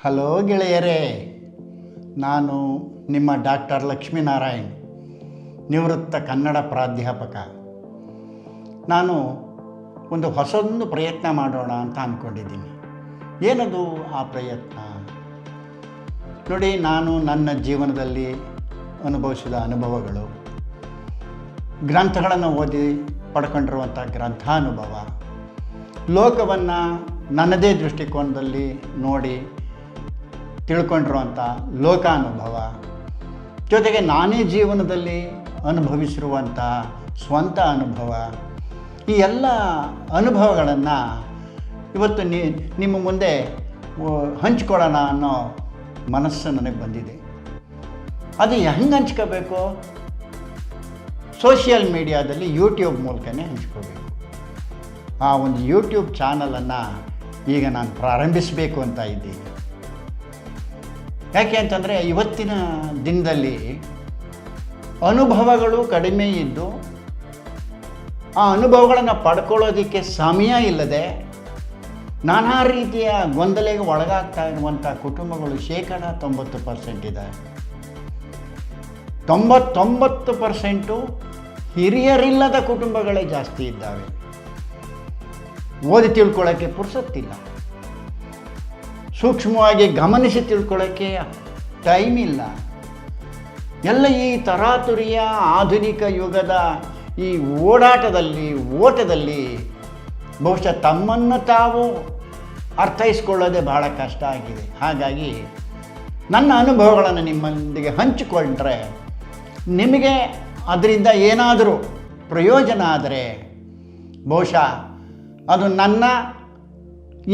Hello ಗೆಳೆಯರೇ, ನಾನು ನಿಮ್ಮ ಡಾಕ್ಟರ್ ಲಕ್ಷ್ಮೀನಾರಾಯಣ್, ನಿವೃತ್ತ ಕನ್ನಡ ಪ್ರಾಧ್ಯಾಪಕ. ನಾನು ಒಂದು ಹೊಸದೊಂದು ಪ್ರಯತ್ನ ಮಾಡೋಣ ಅಂತ ಅಂದ್ಕೊಂಡಿದ್ದೀನಿ. ಏನದು ಆ ಪ್ರಯತ್ನ? ನೋಡಿ, ನಾನು ನನ್ನ ಜೀವನದಲ್ಲಿ ಅನುಭವಿಸಿದ ಅನುಭವಗಳು, ಗ್ರಂಥಗಳನ್ನು ಓದಿ ಪಡ್ಕೊಂಡಿರುವಂಥ ಗ್ರಂಥಾನುಭವ, ಲೋಕವನ್ನು ನನ್ನದೇ ದೃಷ್ಟಿಕೋನದಲ್ಲಿ ನೋಡಿ ತಿಳ್ಕೊಂಡಿರುವಂಥ ಲೋಕಾನುಭವ, ಜೊತೆಗೆ ನಾನೇ ಜೀವನದಲ್ಲಿ ಅನುಭವಿಸಿರುವಂಥ ಸ್ವಂತ ಅನುಭವ, ಈ ಎಲ್ಲ ಅನುಭವಗಳನ್ನು ಇವತ್ತು ನಿಮ್ಮ ಮುಂದೆ ಹಂಚ್ಕೊಳ್ಳೋಣ ಅನ್ನೋ ಮನಸ್ಸು ನನಗೆ ಬಂದಿದೆ. ಅದು ಹೆಂಗೆ ಹಂಚ್ಕೋಬೇಕು? ಸೋಷಿಯಲ್ ಮೀಡಿಯಾದಲ್ಲಿ ಯೂಟ್ಯೂಬ್ ಮೂಲಕನೇ ಹಂಚ್ಕೋಬೇಕು. ಆ ಒಂದು ಯೂಟ್ಯೂಬ್ ಚಾನಲನ್ನು ಈಗ ನಾನು ಪ್ರಾರಂಭಿಸಬೇಕು ಅಂತ ಇದ್ದೀನಿ. ಯಾಕೆ ಅಂತಂದರೆ, ಇವತ್ತಿನ ದಿನದಲ್ಲಿ ಅನುಭವಗಳು ಕಡಿಮೆ ಇದ್ದು ಆ ಅನುಭವಗಳನ್ನು ಪಡ್ಕೊಳ್ಳೋದಕ್ಕೆ ಸಮಯ ಇಲ್ಲದೆ ನಾನಾ ರೀತಿಯ ಗೊಂದಲೆಗೆ ಒಳಗಾಗ್ತಾ ಇರುವಂಥ ಕುಟುಂಬಗಳು 90% ಇದೆ. 99% ಹಿರಿಯರಿಲ್ಲದ ಕುಟುಂಬಗಳೇ ಜಾಸ್ತಿ ಇದ್ದಾವೆ. ಓದಿ ತಿಳ್ಕೊಳ್ಳೋಕ್ಕೆ ಪುರ್ಸೊತ್ತಿಲ್ಲ, ಸೂಕ್ಷ್ಮವಾಗಿ ಗಮನಿಸಿ ತಿಳ್ಕೊಳ್ಳೋಕ್ಕೆ ಟೈಮ್ ಇಲ್ಲ. ಎಲ್ಲ ಈ ತರಾತುರಿಯ ಆಧುನಿಕ ಯುಗದ ಈ ಓಟದಲ್ಲಿ ಬಹುಶಃ ತಮ್ಮನ್ನು ತಾವು ಅರ್ಥೈಸ್ಕೊಳ್ಳೋದೇ ಬಹಳ ಕಷ್ಟ ಆಗಿದೆ. ಹಾಗಾಗಿ ನನ್ನ ಅನುಭವಗಳನ್ನು ನಿಮ್ಮೊಂದಿಗೆ ಹಂಚಿಕೊಂಡ್ರೆ ನಿಮಗೆ ಅದರಿಂದ ಏನಾದರೂ ಪ್ರಯೋಜನ ಆದರೆ ಬಹುಶಃ ಅದು ನನ್ನ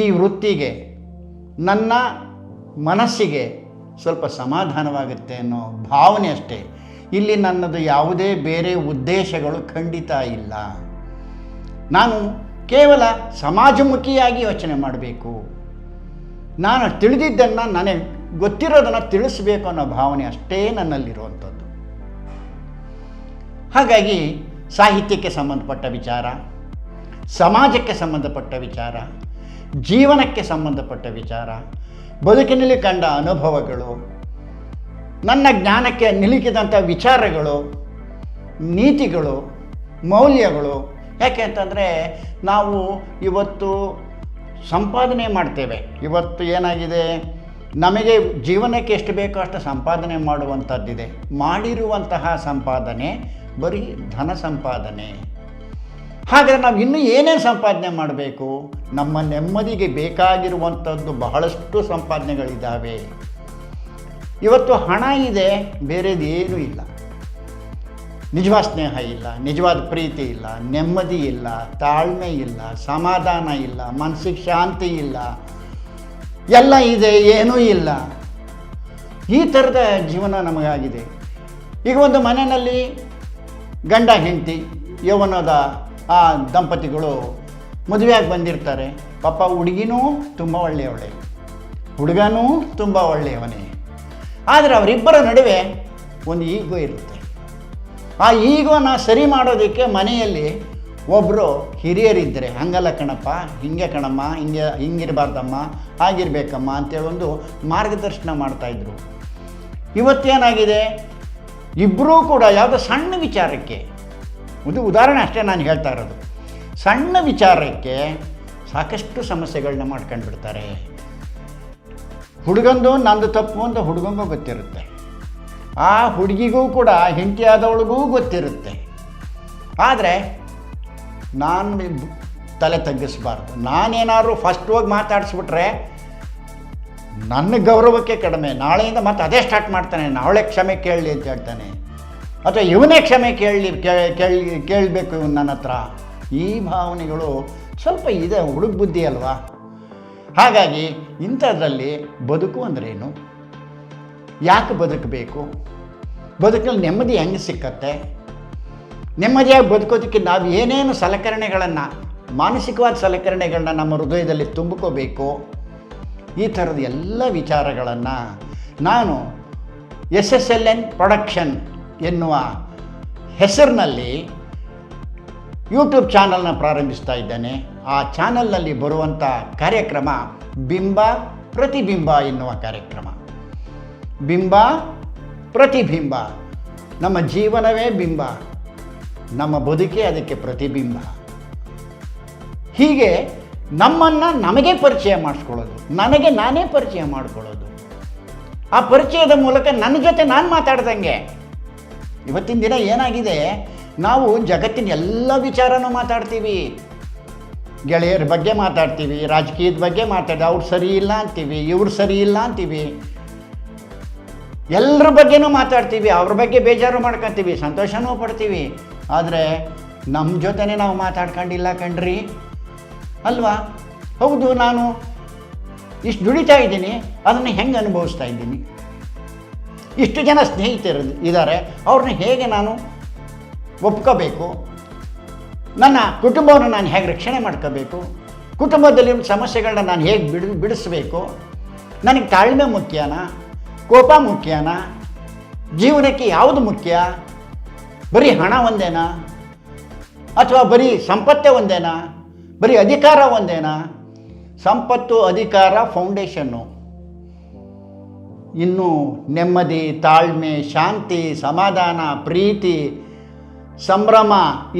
ಈ ವೃತ್ತಿಗೆ, ನನ್ನ ಮನಸ್ಸಿಗೆ ಸ್ವಲ್ಪ ಸಮಾಧಾನವಾಗುತ್ತೆ ಅನ್ನೋ ಭಾವನೆ ಅಷ್ಟೇ. ಇಲ್ಲಿ ನನ್ನದು ಯಾವುದೇ ಬೇರೆ ಉದ್ದೇಶಗಳು ಖಂಡಿತ ಇಲ್ಲ. ನಾನು ಕೇವಲ ಸಮಾಜಮುಖಿಯಾಗಿ ಯೋಚನೆ ಮಾಡಬೇಕು, ನಾನು ತಿಳಿದಿದ್ದನ್ನು, ನನಗೆ ಗೊತ್ತಿರೋದನ್ನು ತಿಳಿಸಬೇಕು ಅನ್ನೋ ಭಾವನೆ ಅಷ್ಟೇ ನನ್ನಲ್ಲಿರುವಂಥದ್ದು. ಹಾಗಾಗಿ ಸಾಹಿತ್ಯಕ್ಕೆ ಸಂಬಂಧಪಟ್ಟ ವಿಚಾರ, ಸಮಾಜಕ್ಕೆ ಸಂಬಂಧಪಟ್ಟ ವಿಚಾರ, ಜೀವನಕ್ಕೆ ಸಂಬಂಧಪಟ್ಟ ವಿಚಾರ, ಬದುಕಿನಲ್ಲಿ ಕಂಡ ಅನುಭವಗಳು, ನನ್ನ ಜ್ಞಾನಕ್ಕೆ ನಿಲುಕಿದಂಥ ವಿಚಾರಗಳು, ನೀತಿಗಳು, ಮೌಲ್ಯಗಳು. ಯಾಕೆ ಅಂತಂದರೆ, ನಾವು ಇವತ್ತು ಸಂಪಾದನೆ ಮಾಡ್ತೇವೆ. ಇವತ್ತು ಏನಾಗಿದೆ, ನಮಗೆ ಜೀವನಕ್ಕೆ ಎಷ್ಟು ಬೇಕೋ ಅಷ್ಟು ಸಂಪಾದನೆ ಮಾಡುವಂಥದ್ದಿದೆ. ಮಾಡಿರುವಂತಹ ಸಂಪಾದನೆ ಬರೀ ಧನ ಸಂಪಾದನೆ. ಹಾಗಾದರೆ ನಾವು ಇನ್ನೂ ಏನೇನು ಸಂಪಾದನೆ ಮಾಡಬೇಕು? ನಮ್ಮ ನೆಮ್ಮದಿಗೆ ಬೇಕಾಗಿರುವಂಥದ್ದು ಬಹಳಷ್ಟು ಸಂಪಾದನೆಗಳಿದ್ದಾವೆ. ಇವತ್ತು ಹಣ ಇದೆ, ಬೇರೆದೇನೂ ಇಲ್ಲ. ನಿಜವಾದ ಸ್ನೇಹ ಇಲ್ಲ, ನಿಜವಾದ ಪ್ರೀತಿ ಇಲ್ಲ, ನೆಮ್ಮದಿ ಇಲ್ಲ, ತಾಳ್ಮೆ ಇಲ್ಲ, ಸಮಾಧಾನ ಇಲ್ಲ, ಮನಸ್ಸಿಗೆ ಶಾಂತಿ ಇಲ್ಲ. ಎಲ್ಲ ಇದೆ, ಏನೂ ಇಲ್ಲ. ಈ ಥರದ ಜೀವನ ನಮಗಾಗಿದೆ. ಈಗ ಒಂದು ಮನೆಯಲ್ಲಿ ಗಂಡ ಹೆಂಡತಿ ಯೌವನದ ಆ ದಂಪತಿಗಳು ಮದುವೆಯಾಗಿ ಬಂದಿರ್ತಾರೆ. ಪಾಪ ಹುಡುಗಿನೂ ತುಂಬ ಒಳ್ಳೆಯವಳೆ, ಹುಡುಗನೂ ತುಂಬ ಒಳ್ಳೆಯವನೇ. ಆದರೆ ಅವರಿಬ್ಬರ ನಡುವೆ ಒಂದು ಈಗೋ ಇರುತ್ತೆ. ಆ ಈಗೋನ ಸರಿ ಮಾಡೋದಕ್ಕೆ ಮನೆಯಲ್ಲಿ ಒಬ್ಬರು ಹಿರಿಯರಿದ್ದರೆ, ಹಂಗಲ್ಲ ಕಣಪ್ಪ, ಹಿಂಗೆ ಕಣಮ್ಮ, ಹಿಂಗಿರಬಾರ್ದಮ್ಮ, ಹಾಗಿರ್ಬೇಕಮ್ಮ ಅಂತೇಳಿ ಒಂದು ಮಾರ್ಗದರ್ಶನ ಮಾಡ್ತಾಯಿದ್ರು. ಇವತ್ತೇನಾಗಿದೆ, ಇಬ್ಬರೂ ಕೂಡ ಯಾವುದೋ ಸಣ್ಣ ವಿಚಾರಕ್ಕೆ, ಒಂದು ಉದಾಹರಣೆ ಅಷ್ಟೇ ನಾನು ಹೇಳ್ತಾ ಇರೋದು, ಸಣ್ಣ ವಿಚಾರಕ್ಕೆ ಸಾಕಷ್ಟು ಸಮಸ್ಯೆಗಳನ್ನ ಮಾಡ್ಕೊಂಡು ಬಿಡ್ತಾರೆ. ಹುಡುಗಂದು ನಂದು ತಪ್ಪು ಅಂತ ಹುಡುಗಂಗೂ ಗೊತ್ತಿರುತ್ತೆ, ಆ ಹುಡುಗಿಗೂ ಕೂಡ ಹೆಂಡತಿ ಆದವಳಿಗೂ ಗೊತ್ತಿರುತ್ತೆ. ಆದರೆ ನಾನು ತಲೆ ತಗ್ಗಿಸ್ಬಾರ್ದು. ನಾನೇನಾದ್ರು ಫಸ್ಟ್ ಹೋಗಿ ಮಾತಾಡಿಸ್ಬಿಟ್ರೆ ನನ್ನ ಗೌರವಕ್ಕೆ ಕಡಿಮೆ. ನಾಳೆಯಿಂದ ಮತ್ತೆ ಅದೇ ಸ್ಟಾರ್ಟ್ ಮಾಡ್ತಾನೆ, ನಾಳೆ ಕ್ಷಮೆ ಕೇಳಲಿ ಅಂತ ಹೇಳ್ತಾನೆ, ಅಥವಾ ಇವನೇ ಕ್ಷಮೆ ಕೇಳಬೇಕು ಇವನು ನನ್ನ ಹತ್ರ. ಈ ಭಾವನೆಗಳು ಸ್ವಲ್ಪ ಇದೆ, ಹುಡುಗ ಬುದ್ಧಿ ಅಲ್ವಾ? ಹಾಗಾಗಿ ಇಂಥದ್ರಲ್ಲಿ ಬದುಕು ಅಂದ್ರೇನು, ಯಾಕೆ ಬದುಕಬೇಕು, ಬದುಕಲ್ಲಿ ನೆಮ್ಮದಿ ಹೆಂಗೆ ಸಿಕ್ಕತ್ತೆ, ನೆಮ್ಮದಿಯಾಗಿ ಬದುಕೋದಕ್ಕೆ ನಾವು ಏನೇನು ಸಲಕರಣೆಗಳನ್ನು, ಮಾನಸಿಕವಾದ ಸಲಕರಣೆಗಳನ್ನ ನಮ್ಮ ಹೃದಯದಲ್ಲಿ ತುಂಬಿಕೋಬೇಕು, ಈ ಥರದ ಎಲ್ಲ ವಿಚಾರಗಳನ್ನು ನಾನು SSLN ಪ್ರೊಡಕ್ಷನ್ ಎನ್ನುವ ಹೆಸರಿನಲ್ಲಿ ಯೂಟ್ಯೂಬ್ ಚಾನಲ್ನ ಪ್ರಾರಂಭಿಸ್ತಾ ಇದ್ದೇನೆ. ಆ ಚಾನಲ್ನಲ್ಲಿ ಬರುವಂಥ ಕಾರ್ಯಕ್ರಮ ಬಿಂಬ ಪ್ರತಿಬಿಂಬ ಎನ್ನುವ ಕಾರ್ಯಕ್ರಮ. ಬಿಂಬ ಪ್ರತಿಬಿಂಬ, ನಮ್ಮ ಜೀವನವೇ ಬಿಂಬ, ನಮ್ಮ ಬದುಕೇ ಅದಕ್ಕೆ ಪ್ರತಿಬಿಂಬ. ಹೀಗೆ ನಮ್ಮನ್ನು ನಮಗೆ ಪರಿಚಯ ಮಾಡಿಸ್ಕೊಳ್ಳೋದು, ನನಗೆ ನಾನೇ ಪರಿಚಯ ಮಾಡಿಕೊಳ್ಳೋದು. ಆ ಪರಿಚಯದ ಮೂಲಕ ನನ್ನ ಜೊತೆ ನಾನು ಮಾತಾಡ್ದಂಗೆ. ಇವತ್ತಿನ ದಿನ ಏನಾಗಿದೆ, ನಾವು ಜಗತ್ತಿನ ಎಲ್ಲ ವಿಚಾರನೂ ಮಾತಾಡ್ತೀವಿ. ಗೆಳೆಯರ ಬಗ್ಗೆ ಮಾತಾಡ್ತೀವಿ, ರಾಜಕೀಯದ ಬಗ್ಗೆ ಮಾತಾಡ್ತೀವಿ, ಅವ್ರು ಸರಿ ಇಲ್ಲ ಅಂತೀವಿ, ಇವ್ರು ಸರಿ ಇಲ್ಲ ಅಂತೀವಿ, ಎಲ್ಲರ ಬಗ್ಗೆನೂ ಮಾತಾಡ್ತೀವಿ, ಅವ್ರ ಬಗ್ಗೆ ಬೇಜಾರು ಮಾಡ್ಕೊತೀವಿ, ಸಂತೋಷನೂ ಪಡ್ತೀವಿ. ಆದರೆ ನಮ್ಮ ಜೊತೆನೇ ನಾವು ಮಾತಾಡ್ಕೊಂಡಿಲ್ಲ ಕಣ್ರಿ, ಅಲ್ವಾ? ಹೌದು, ನಾನು ಇಷ್ಟು ದುಡಿತಾ ಇದ್ದೀನಿ, ಅದನ್ನು ಹೆಂಗೆ ಅನುಭವಿಸ್ತಾ ಇದ್ದೀನಿ? ಇಷ್ಟು ಜನ ಸ್ನೇಹಿತರು ಇದ್ದಾರೆ, ಅವ್ರನ್ನ ಹೇಗೆ ನಾನು ಒಪ್ಕೋಬೇಕು? ನನ್ನ ಕುಟುಂಬವನ್ನು ನಾನು ಹೇಗೆ ರಕ್ಷಣೆ ಮಾಡ್ಕೋಬೇಕು? ಕುಟುಂಬದಲ್ಲಿರೋ ಸಮಸ್ಯೆಗಳನ್ನ ನಾನು ಹೇಗೆ ಬಿಡಿಸ್ಬೇಕು? ನನಗೆ ತಾಳ್ಮೆ ಮುಖ್ಯನಾ, ಕೋಪ ಮುಖ್ಯನಾ? ಜೀವನಕ್ಕೆ ಯಾವುದು ಮುಖ್ಯ? ಬರೀ ಹಣ ಒಂದೇನಾ, ಅಥವಾ ಬರೀ ಸಂಪತ್ತೇ ಒಂದೇನಾ, ಬರೀ ಅಧಿಕಾರ ಒಂದೇನಾ? ಸಂಪತ್ತು, ಅಧಿಕಾರ ಫೌಂಡೇಶನ್ನು. ಇನ್ನು ನೆಮ್ಮದಿ, ತಾಳ್ಮೆ, ಶಾಂತಿ, ಸಮಾಧಾನ, ಪ್ರೀತಿ, ಸಂಭ್ರಮ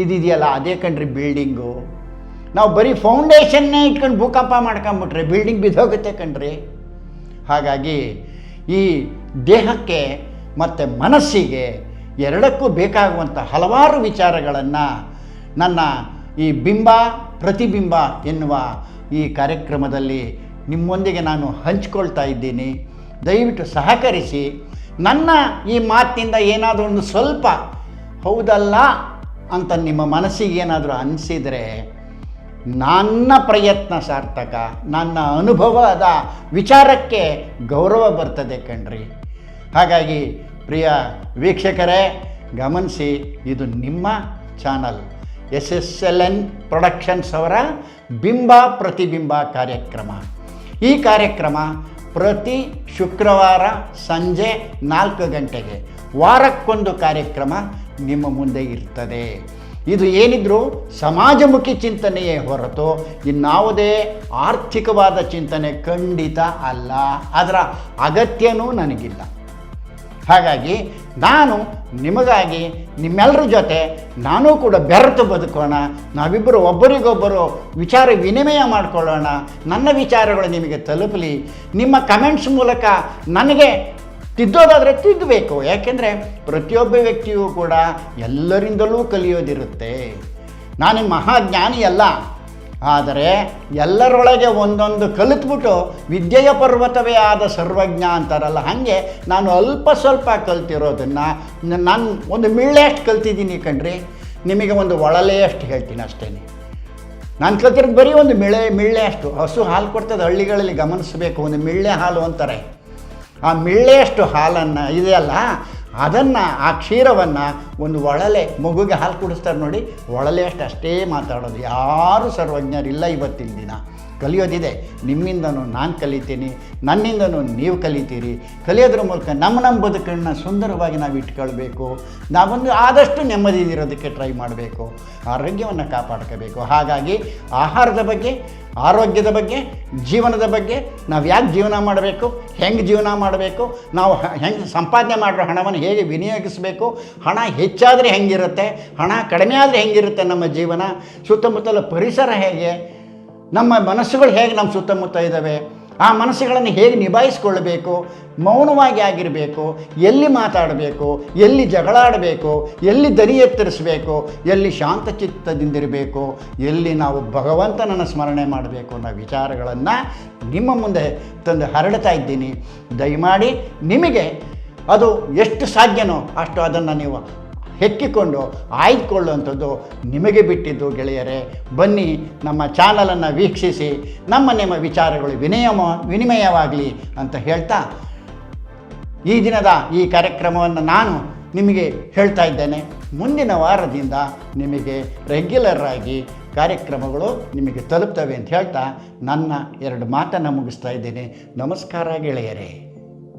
ಇದಿದೆಯಲ್ಲ, ಅದೇ ಕಣ್ರಿ ಬಿಲ್ಡಿಂಗು. ನಾವು ಬರೀ ಫೌಂಡೇಶನ್ನೇ ಇಟ್ಕೊಂಡು ಭೂಕಂಪ ಮಾಡ್ಕೊಂಬಿಟ್ರೆ ಬಿಲ್ಡಿಂಗ್ ಬಿದ್ದೋಗುತ್ತೆ ಕಣ್ರಿ. ಹಾಗಾಗಿ ಈ ದೇಹಕ್ಕೆ ಮತ್ತು ಮನಸ್ಸಿಗೆ ಎರಡಕ್ಕೂ ಬೇಕಾಗುವಂಥ ಹಲವಾರು ವಿಚಾರಗಳನ್ನು ನನ್ನ ಈ ಬಿಂಬ ಪ್ರತಿಬಿಂಬ ಎನ್ನುವ ಈ ಕಾರ್ಯಕ್ರಮದಲ್ಲಿ ನಿಮ್ಮೊಂದಿಗೆ ನಾನು ಹಂಚಿಕೊಳ್ತಾ ಇದ್ದೀನಿ. ದಯವಿಟ್ಟು ಸಹಕರಿಸಿ. ನನ್ನ ಈ ಮಾತಿನಿಂದ ಏನಾದರೂ ಒಂದು ಸ್ವಲ್ಪ ಹೌದಲ್ಲ ಅಂತ ನಿಮ್ಮ ಮನಸ್ಸಿಗೆ ಏನಾದರೂ ಅನಿಸಿದರೆ ನನ್ನ ಪ್ರಯತ್ನ ಸಾರ್ಥಕ, ನನ್ನ ಅನುಭವದ ವಿಚಾರಕ್ಕೆ ಗೌರವ ಬರ್ತದೆ ಕಣ್ರಿ. ಹಾಗಾಗಿ ಪ್ರಿಯ ವೀಕ್ಷಕರೇ, ಗಮನಿಸಿ, ಇದು ನಿಮ್ಮ ಚಾನಲ್ SSLN ಪ್ರೊಡಕ್ಷನ್ಸ್ ಅವರ ಬಿಂಬ ಪ್ರತಿಬಿಂಬ ಕಾರ್ಯಕ್ರಮ. ಈ ಕಾರ್ಯಕ್ರಮ ಪ್ರತಿ ಶುಕ್ರವಾರ ಸಂಜೆ 4 ಗಂಟೆಗೆ ವಾರಕ್ಕೊಂದು ಕಾರ್ಯಕ್ರಮ ನಿಮ್ಮ ಮುಂದೆ ಇರ್ತದೆ. ಇದು ಏನಿದ್ರೂ ಸಮಾಜಮುಖಿ ಚಿಂತನೆಯೇ ಹೊರತು ಇನ್ನಾವುದೇ ಆರ್ಥಿಕವಾದ ಚಿಂತನೆ ಖಂಡಿತ ಅಲ್ಲ. ಅದರ ಅಗತ್ಯನೂ ನನಗಿಲ್ಲ. ಹಾಗಾಗಿ ನಾನು ನಿಮಗಾಗಿ, ನಿಮ್ಮೆಲ್ಲರ ಜೊತೆ ನಾನು ಕೂಡ ಬೆರೆತು ಬದುಕೋಣ. ನಾವಿಬ್ಬರು ಒಬ್ಬರಿಗೊಬ್ಬರು ವಿಚಾರ ವಿನಿಮಯ ಮಾಡಿಕೊಳ್ಳೋಣ. ನನ್ನ ವಿಚಾರಗಳು ನಿಮಗೆ ತಲುಪಲಿ. ನಿಮ್ಮ ಕಮೆಂಟ್ಸ್ ಮೂಲಕ ನನಗೆ ತಿದ್ದೋದಾದರೆ ತಿದ್ದಬೇಕು. ಯಾಕೆಂದರೆ ಪ್ರತಿಯೊಬ್ಬ ವ್ಯಕ್ತಿಯೂ ಕೂಡ ಎಲ್ಲರಿಂದಲೂ ಕಲಿಯೋದಿರುತ್ತೆ. ನಾನು ಮಹಾಜ್ಞಾನಿ ಅಲ್ಲ, ಆದರೆ ಎಲ್ಲರೊಳಗೆ ಒಂದೊಂದು ಕಲಿತ್ಬಿಟ್ಟು ವಿದ್ಯೆಯ ಪರ್ವತವೇ ಆದ ಸರ್ವಜ್ಞ ಅಂತಾರಲ್ಲ, ಹಾಗೆ ನಾನು ಅಲ್ಪ ಸ್ವಲ್ಪ ಕಲ್ತಿರೋದನ್ನು ನಾನು ಒಂದು ಮಿಳ್ಳೆಯಷ್ಟು ಕಲ್ತಿದ್ದೀನಿ ಕಣ್ರಿ. ನಿಮಗೆ ಒಂದು ಒಳಲೆಯಷ್ಟು ಹೇಳ್ತೀನಿ ಅಷ್ಟೇ. ನಾನು ಕಲ್ತಿರೋದು ಬರೀ ಒಂದು ಮಿಳ್ಳೆಯಷ್ಟು. ಹಸು ಹಾಲು ಕೊಡ್ತದೆ, ಹಳ್ಳಿಗಳಲ್ಲಿ ಗಮನಿಸಬೇಕು. ಒಂದು ಮಿಳ್ಳೆ ಹಾಲು ಅಂತಾರೆ. ಆ ಮಿಳ್ಳೆಯಷ್ಟು ಹಾಲನ್ನು ಇದೆಯಲ್ಲ, ಅದನ್ನು, ಆ ಕ್ಷೀರವನ್ನು ಒಂದು ಒಳಲೆ, ಮಗುಗೆ ಹಾಲು ಕುಡಿಸ್ತಾರೆ ನೋಡಿ, ಒಳಲೆಯಷ್ಟು ಅಷ್ಟೇ ಮಾತಾಡೋದು. ಯಾರೂ ಸರ್ವಜ್ಞರಿಲ್ಲ ಇವತ್ತಿನ ದಿನ. ಕಲಿಯೋದಿದೆ, ನಿಮ್ಮಿಂದನೂ ನಾನು ಕಲಿತೀನಿ, ನನ್ನಿಂದನೂ ನೀವು ಕಲಿತೀರಿ. ಕಲಿಯೋದ್ರ ಮೂಲಕ ನಮ್ಮ ಬದುಕನ್ನು ಸುಂದರವಾಗಿ ನಾವು ಇಟ್ಕೊಳ್ಬೇಕು. ನಾವೊಂದು ಆದಷ್ಟು ನೆಮ್ಮದಿಯಿರೋದಕ್ಕೆ ಟ್ರೈ ಮಾಡಬೇಕು, ಆರೋಗ್ಯವನ್ನು ಕಾಪಾಡ್ಕೋಬೇಕು. ಹಾಗಾಗಿ ಆಹಾರದ ಬಗ್ಗೆ, ಆರೋಗ್ಯದ ಬಗ್ಗೆ, ಜೀವನದ ಬಗ್ಗೆ, ನಾವು ಯಾಕೆ ಜೀವನ ಮಾಡಬೇಕು, ಹೆಂಗೆ ಜೀವನ ಮಾಡಬೇಕು, ನಾವು ಹೆಂಗೆ ಸಂಪಾದನೆ ಮಾಡಿರೋ ಹಣವನ್ನು ಹೇಗೆ ವಿನಿಯೋಗಿಸಬೇಕು, ಹಣ ಹೆಚ್ಚಾದರೆ ಹೆಂಗಿರುತ್ತೆ, ಹಣ ಕಡಿಮೆ ಆದರೆ ಹೆಂಗಿರುತ್ತೆ ನಮ್ಮ ಜೀವನ, ಸುತ್ತಮುತ್ತಲ ಪರಿಸರ ಹೇಗೆ, ನಮ್ಮ ಮನಸ್ಸುಗಳು ಹೇಗೆ ನಮ್ಮ ಸುತ್ತಮುತ್ತ ಇದ್ದಾವೆ, ಆ ಮನಸ್ಸುಗಳನ್ನು ಹೇಗೆ ನಿಭಾಯಿಸ್ಕೊಳ್ಬೇಕು, ಮೌನವಾಗಿ ಆಗಿರಬೇಕು, ಎಲ್ಲಿ ಮಾತಾಡಬೇಕು, ಎಲ್ಲಿ ಜಗಳಾಡಬೇಕು, ಎಲ್ಲಿ ದನಿ ಎತ್ತರಿಸಬೇಕು, ಎಲ್ಲಿ ಶಾಂತಚಿತ್ತದಿಂದಿರಬೇಕು, ಎಲ್ಲಿ ನಾವು ಭಗವಂತನನ್ನು ಸ್ಮರಣೆ ಮಾಡಬೇಕು ಅನ್ನೋ ವಿಚಾರಗಳನ್ನು ನಿಮ್ಮ ಮುಂದೆ ತಂದು ಹರಡ್ತಾ ಇದ್ದೀನಿ. ದಯಮಾಡಿ ನಿಮಗೆ ಅದು ಎಷ್ಟು ಸಾಧ್ಯನೋ ಅಷ್ಟು ಅದನ್ನು ನೀವು ಹೆಕ್ಕಿಕೊಂಡು ಆಯ್ದುಕೊಳ್ಳುವಂಥದ್ದು ನಿಮಗೆ ಬಿಟ್ಟಿದ್ದು ಗೆಳೆಯರೇ. ಬನ್ನಿ, ನಮ್ಮ ಚಾನಲನ್ನು ವೀಕ್ಷಿಸಿ, ನಿಮ್ಮ ವಿಚಾರಗಳು ವಿನಿಮಯವಾಗಲಿ ಅಂತ ಹೇಳ್ತಾ ಈ ದಿನದ ಈ ಕಾರ್ಯಕ್ರಮವನ್ನು ನಾನು ನಿಮಗೆ ಹೇಳ್ತಾ ಇದ್ದೇನೆ. ಮುಂದಿನ ವಾರದಿಂದ ನಿಮಗೆ ರೆಗ್ಯುಲರ್ ಆಗಿ ಕಾರ್ಯಕ್ರಮಗಳು ನಿಮಗೆ ತಲುಪ್ತವೆ ಅಂತ ಹೇಳ್ತಾ ನನ್ನ 2 ಮಾತನ್ನು ಮುಗಿಸ್ತಾ ಇದ್ದೇನೆ. ನಮಸ್ಕಾರ ಗೆಳೆಯರೇ.